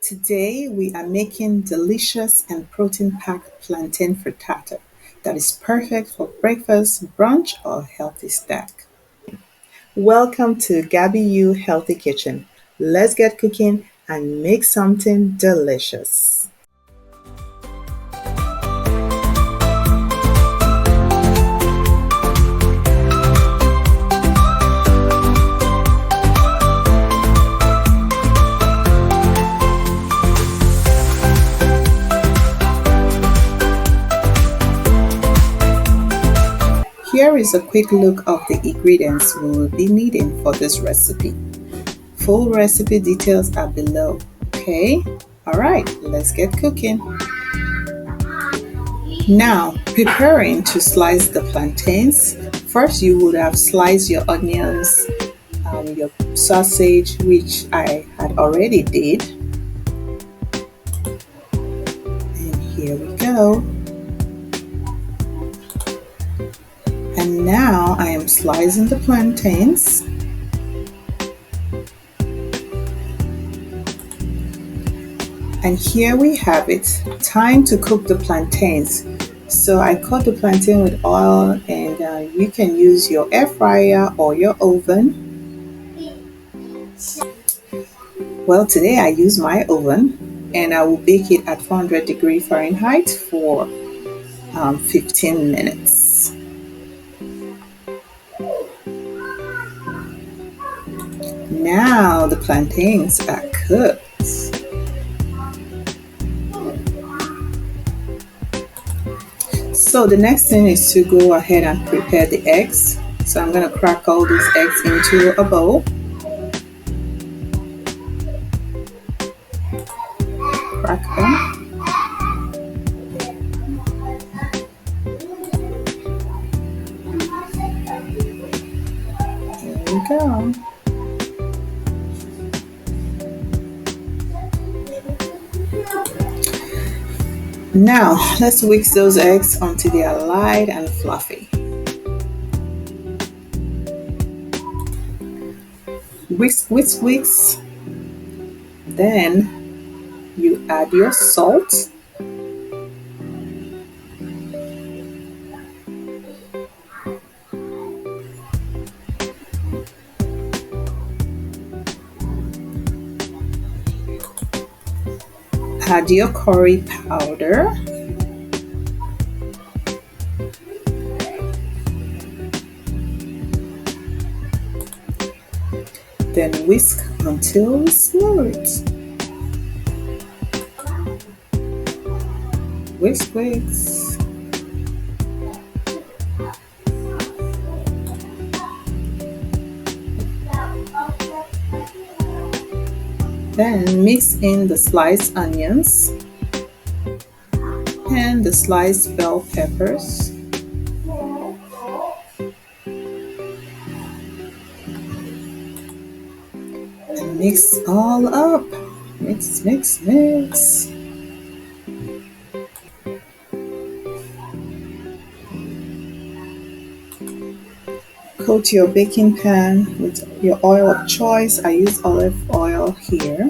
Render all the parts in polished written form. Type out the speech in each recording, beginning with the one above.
Today we are making delicious and protein-packed plantain frittata that is perfect for breakfast, brunch, or healthy snack. Welcome to Gabby U Healthy Kitchen. Let's get cooking and make something delicious. Here is a quick look of the ingredients we will be needing for this recipe. Full recipe details are below. Okay? Alright, let's get cooking. Now, preparing to slice the plantains. First, you would have sliced your onions, your sausage, which I had already did. And here we go. And now I am slicing the plantains. And here we have it. Time to cook the plantains. So I cut the plantain with oil, and you can use your air fryer or your oven. Well, today I use my oven, and I will bake it at 400 degrees Fahrenheit for 15 minutes. Now the plantains are cooked. So the next thing is to go ahead and prepare the eggs. So I'm going to crack all these eggs into a bowl. Crack them. There we go. Now, let's whisk those eggs until they are light and fluffy. Whisk, whisk, whisk. Then you add your salt. Add your curry powder. Then whisk until it's smooth. Whisk, whisk. Then mix in the sliced onions and the sliced bell peppers. And mix all up. Mix, mix, mix. Coat your baking pan with your oil of choice. I use olive oil here.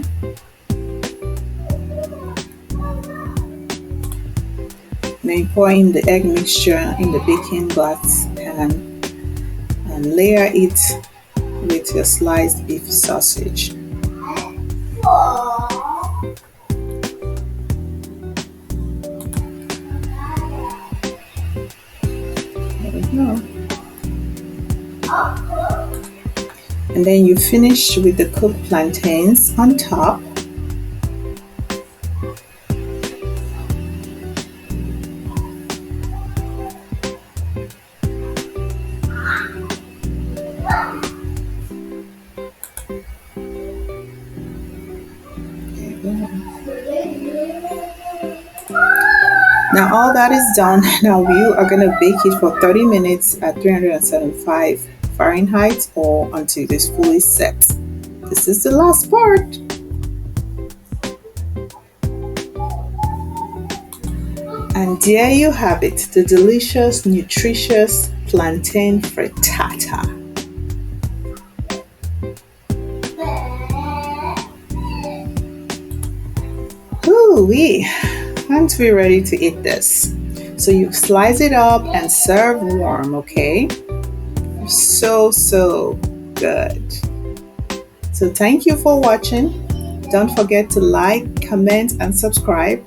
Then pour in the egg mixture in the baking glass pan and layer it with your sliced beef sausage. There we go. And then you finish with the cooked plantains on top. Now all that is done. Now you are going to bake it for 30 minutes at 375 Fahrenheit or until it is fully set. This is the last part. And there you have it, the delicious, nutritious plantain frittata. Ooh-wee. Aren't we ready to eat this? So you slice it up and serve warm, okay? So good. So thank you for watching. Don't forget to like, comment, and subscribe.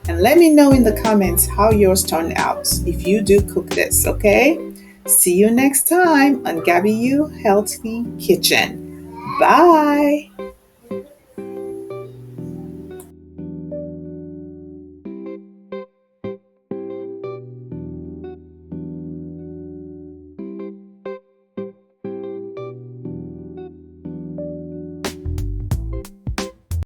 And let me know in the comments how yours turned out if you do cook this, okay? See you next time on Gabby U Healthy Kitchen. Bye.